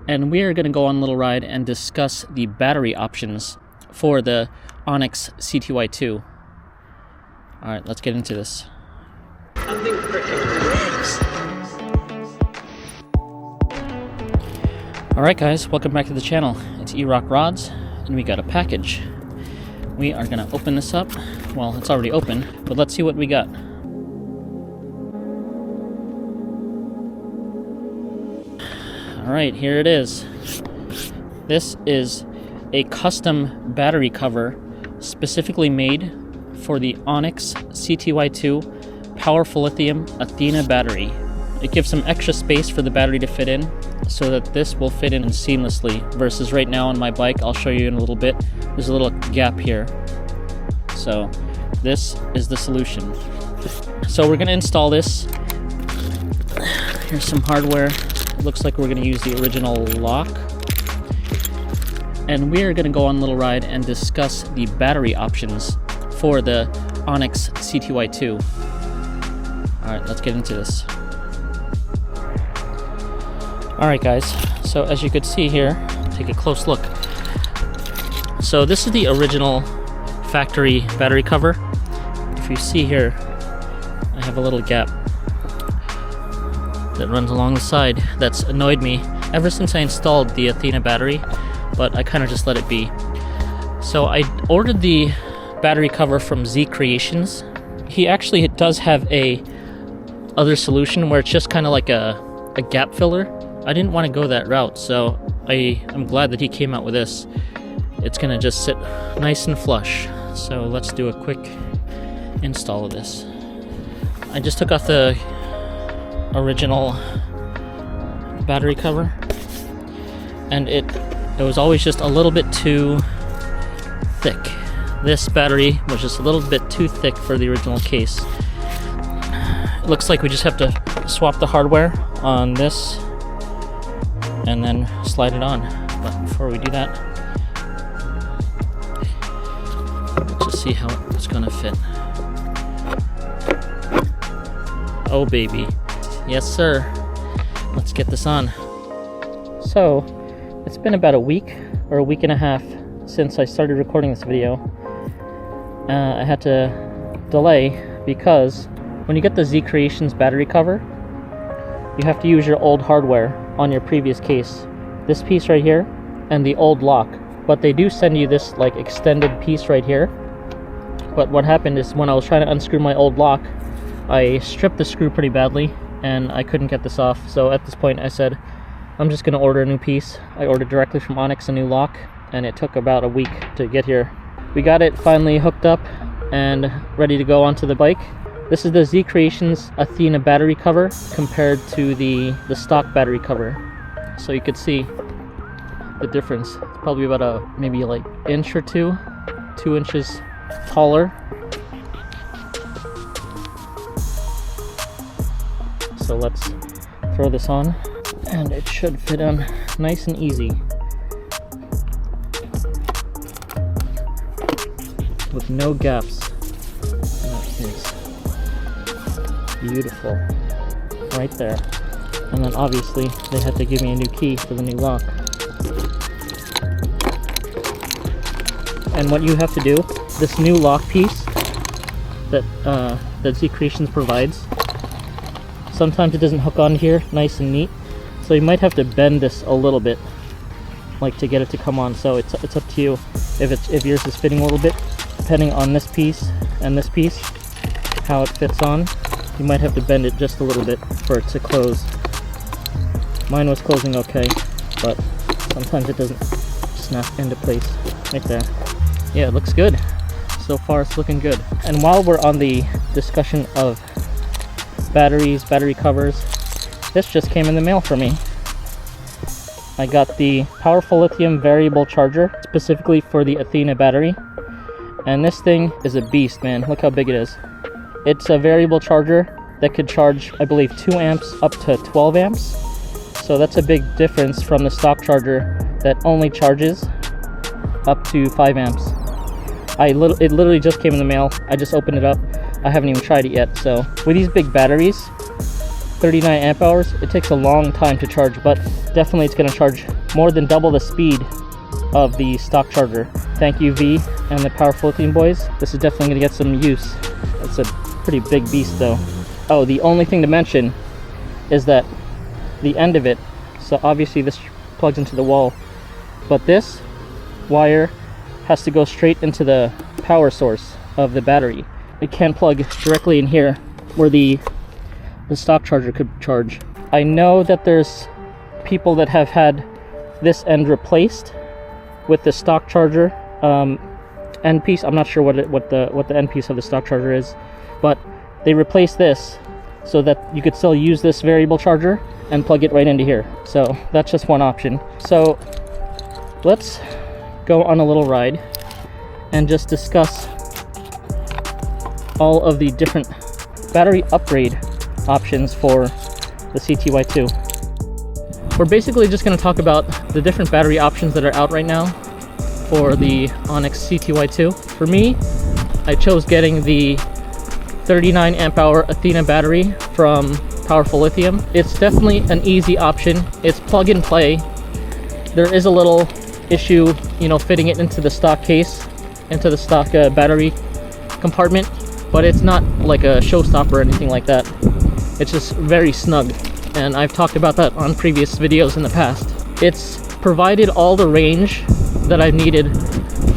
and we are going to go on a little ride and discuss the battery options for the ONYX CTY2. Alright, let's get into this. Alright guys, welcome back to the channel. It's Erock Rodz, and we got a package. We are going to open this up. Well, it's already open, but let's see what we got. Alright, here it is. This is a custom battery cover specifically made for the ONYX CTY2 Powerful Lithium Athena Battery. It gives some extra space for the battery to fit in so that this will fit in seamlessly, versus right now on my bike, I'll show you in a little bit, there's a little gap here. So this is the solution. So we're going to install this. Here's some hardware. It looks like we're going to use the original lock. And we're going to go on a little ride and discuss the battery options for the ONYX CTY2. Alright, let's get into this. Alright guys, so as you could see here, take a close look. So this is the original factory battery cover. If you see here, I have a little gap that runs along the side that's annoyed me ever since I installed the Athena battery, but I kind of just let it be. So I ordered the battery cover from Z Creations. He actually does have a other solution where it's just kind of like a gap filler. I didn't want to go that route, so I'm glad that he came out with this. It's gonna just sit nice and flush. So let's do a quick install of this. I just took off the original battery cover, and it was always just a little bit too thick. This battery was just a little bit too thick for the original case. It looks like we just have to swap the hardware on this and then slide it on. But before we do that, let's just see how it's gonna fit. Oh baby, yes sir. Let's get this on. So, it's been about a week or a week and a half since I started recording this video. I had to delay because when you get the Z Creations battery cover, you have to use your old hardware on your previous case. This piece right here and the old lock. But they do send you this like extended piece right here. But what happened is when I was trying to unscrew my old lock, I stripped the screw pretty badly and I couldn't get this off. So at this point I said, I'm just gonna order a new piece. I ordered directly from ONYX a new lock, and it took about a week to get here. We got it finally hooked up and ready to go onto the bike. This is the Z Creations Athena battery cover compared to the stock battery cover. So you could see the difference. It's probably about maybe like inch or 2 inches taller. So let's throw this on, and it should fit on nice and easy with no gaps. That is beautiful right there. And then obviously they had to give me a new key for the new lock. And what you have to do, this new lock piece that Z Creations provides, sometimes it doesn't hook on here nice and neat, so you might have to bend this a little bit, like to get it to come on. So it's up to you if yours is fitting a little bit, depending on this piece and this piece, how it fits on. You might have to bend it just a little bit for it to close. Mine was closing okay, but sometimes it doesn't snap into place right there. Yeah, it looks good. So far it's looking good. And while we're on the discussion of batteries, battery covers, this just came in the mail for me. I got the Powerful Lithium Variable Charger specifically for the Athena battery, and this thing is a beast, man. Look how big it is. It's a variable charger that could charge, I believe, 2 amps up to 12 amps. So that's a big difference from the stock charger that only charges up to 5 amps. It literally just came in the mail. I just opened it up. I haven't even tried it yet. So with these big batteries, 39 amp hours. It takes a long time to charge, but definitely it's going to charge more than double the speed of the stock charger. Thank you, V and the Powerful Lithium boys. This is definitely going to get some use. It's a pretty big beast though. Oh, the only thing to mention is that the end of it, so obviously this plugs into the wall, but this wire has to go straight into the power source of the battery. It can't plug directly in here where the stock charger could charge. I know that there's people that have had this end replaced with the stock charger end piece. I'm not sure what the end piece of the stock charger is, but they replaced this so that you could still use this variable charger and plug it right into here. So that's just one option. So let's go on a little ride and just discuss all of the different battery upgrade options for the CTY2. We're basically just going to talk about the different battery options that are out right now for the ONYX CTY2. For me, I chose getting the 39 amp hour Athena battery from Powerful Lithium. It's definitely an easy option. It's plug and play. There is a little issue, you know, fitting it into the stock case, into the stock battery compartment, but it's not like a showstopper or anything like that. It's just very snug, and I've talked about that on previous videos in the past. It's provided all the range that I've needed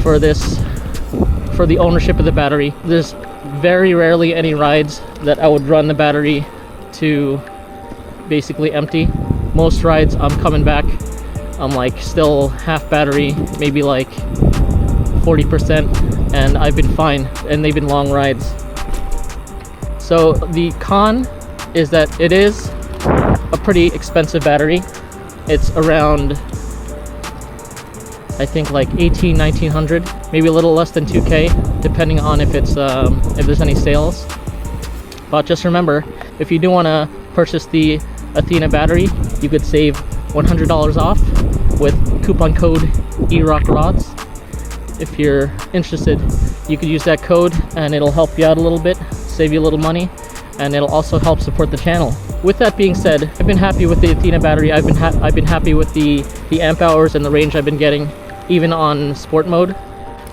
for the ownership of the battery. There's very rarely any rides that I would run the battery to basically empty. Most rides I'm coming back, I'm like still half battery, maybe like 40%, and I've been fine, and they've been long rides. So the con is that it is a pretty expensive battery. It's around, I think, like 1900, maybe a little less than 2K, depending on if it's if there's any sales. But just remember, if you do want to purchase the Athena battery, you could save $100 off with coupon code Erock Rodz. If you're interested, you could use that code and it'll help you out a little bit, save you a little money, and it'll also help support the channel. With that being said, I've been happy with the Athena battery. I've been happy with the amp hours and the range I've been getting, even on sport mode.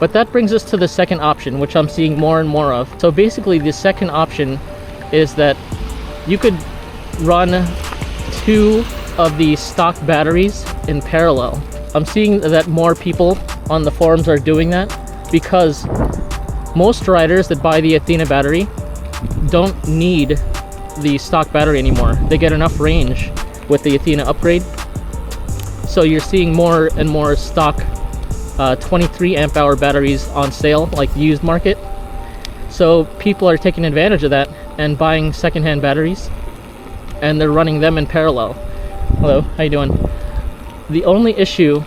But that brings us to the second option, which I'm seeing more and more of. So basically, the second option is that you could run two of the stock batteries in parallel. I'm seeing that more people on the forums are doing that because most riders that buy the Athena battery don't need the stock battery anymore. They get enough range with the Athena upgrade. So you're seeing more and more stock 23 amp hour batteries on sale, like used market. So people are taking advantage of that and buying secondhand batteries, and they're running them in parallel. Hello, how you doing? The only issue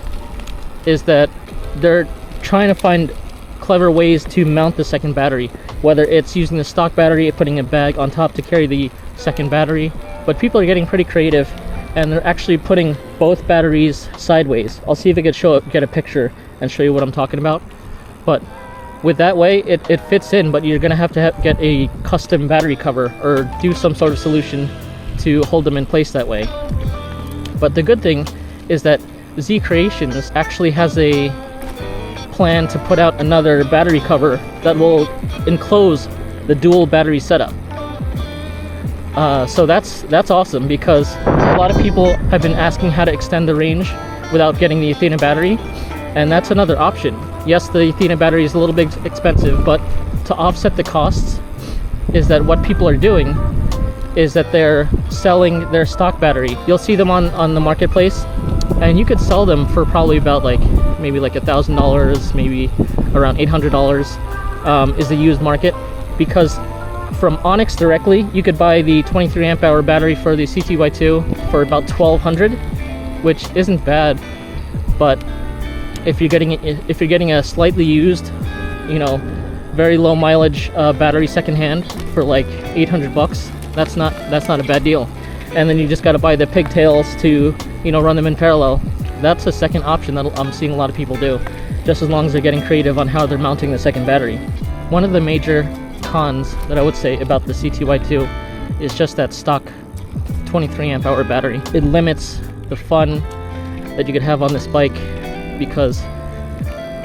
is that they're trying to find clever ways to mount the second battery, whether it's using the stock battery, putting a bag on top to carry the second battery. But people are getting pretty creative, and they're actually putting both batteries sideways. I'll see if I could get a picture and show you what I'm talking about. But with that way, it fits in, but you're gonna have to get a custom battery cover or do some sort of solution to hold them in place that way. But the good thing is that Z Creations actually has a plan to put out another battery cover that will enclose the dual battery setup. So that's awesome, because a lot of people have been asking how to extend the range without getting the Athena battery, and that's another option. Yes, the Athena battery is a little bit expensive, but to offset the costs is that what people are doing is that they're selling their stock battery. You'll see them on the marketplace, and you could sell them for probably about maybe $1,000, maybe around $800 is the used market. Because from ONYX directly, you could buy the 23 amp hour battery for the CTY2 for about $1,200, which isn't bad. But if you're getting a slightly used, you know, very low mileage battery secondhand for like $800, that's not a bad deal. And then you just got to buy the pigtails to, you know, run them in parallel. That's a second option that I'm seeing a lot of people do, just as long as they're getting creative on how they're mounting the second battery. One of the major cons that I would say about the CTY2 is just that stock 23 amp hour battery. It limits the fun that you could have on this bike, because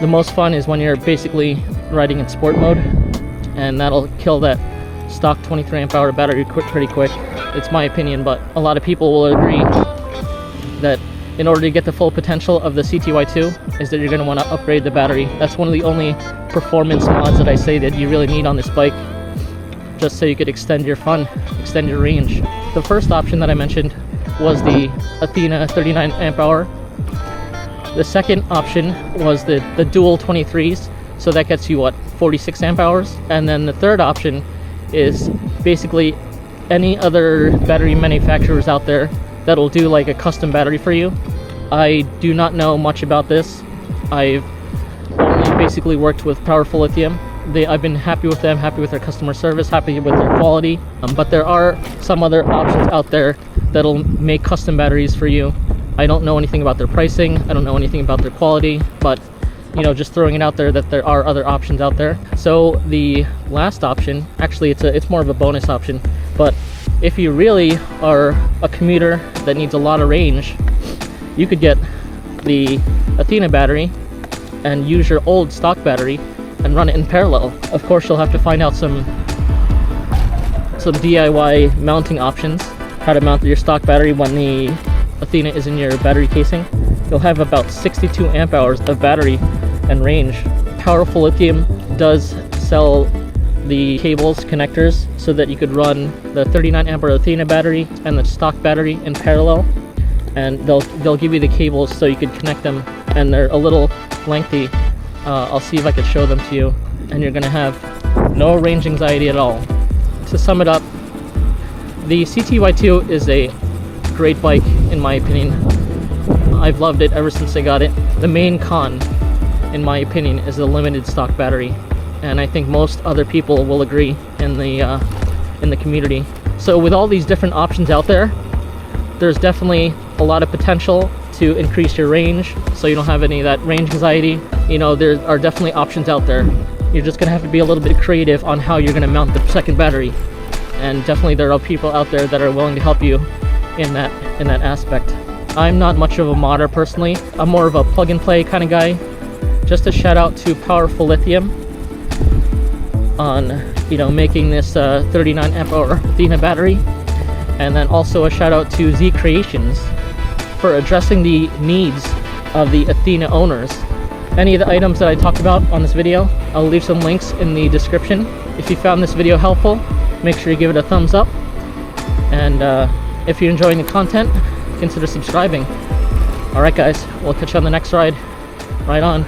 the most fun is when you're basically riding in sport mode, and that'll kill that stock 23 amp hour battery pretty quick. It's my opinion, but a lot of people will agree that in order to get the full potential of the CTY2 is that you're going to want to upgrade the battery. That's one of the only performance mods that I say that you really need on this bike, just so you could extend your fun, extend your range. The first option that I mentioned was the Athena 39 amp hour. The second option was the dual 23s, so that gets you what, 46 amp hours. And then the third option is basically any other battery manufacturers out there that'll do like a custom battery for you. I do not know much about this. I've only basically worked with Powerful Lithium. I've been happy with them, happy with their customer service, happy with their quality. But there are some other options out there that'll make custom batteries for you. I don't know anything about their pricing. I don't know anything about their quality, but you know, just throwing it out there that there are other options out there. So the last option, actually it's more of a bonus option, but if you really are a commuter that needs a lot of range, you could get the Athena battery and use your old stock battery and run it in parallel. Of course, you'll have to find out some DIY mounting options, how to mount your stock battery when the Athena is in your battery casing. You'll have about 62 amp hours of battery and range. Powerful Lithium does sell the cables, connectors, so that you could run the 39 amp hour Athena battery and the stock battery in parallel, and they'll give you the cables so you could connect them, and they're a little lengthy. I'll see if I could show them to you, and you're gonna have no range anxiety at all. To sum it up, the CTY2 is a great bike in my opinion. I've loved it ever since I got it. The main con, in my opinion, is the limited stock battery, and I think most other people will agree in the community. So with all these different options out there, there's definitely a lot of potential to increase your range, so you don't have any of that range anxiety. You know, there are definitely options out there. You're just gonna have to be a little bit creative on how you're gonna mount the second battery, and definitely there are people out there that are willing to help you in that aspect. I'm not much of a modder personally. I'm more of a plug and play kind of guy. Just a shout out to Powerful Lithium on, you know, making this 39 amp hour Athena battery, and then also a shout out to Z Creations for addressing the needs of the Athena owners. Any of the items that I talked about on this video, I'll leave some links in the description. If you found this video helpful, make sure you give it a thumbs up, and if you're enjoying the content, consider subscribing. Alright guys, we'll catch you on the next ride. Ride on.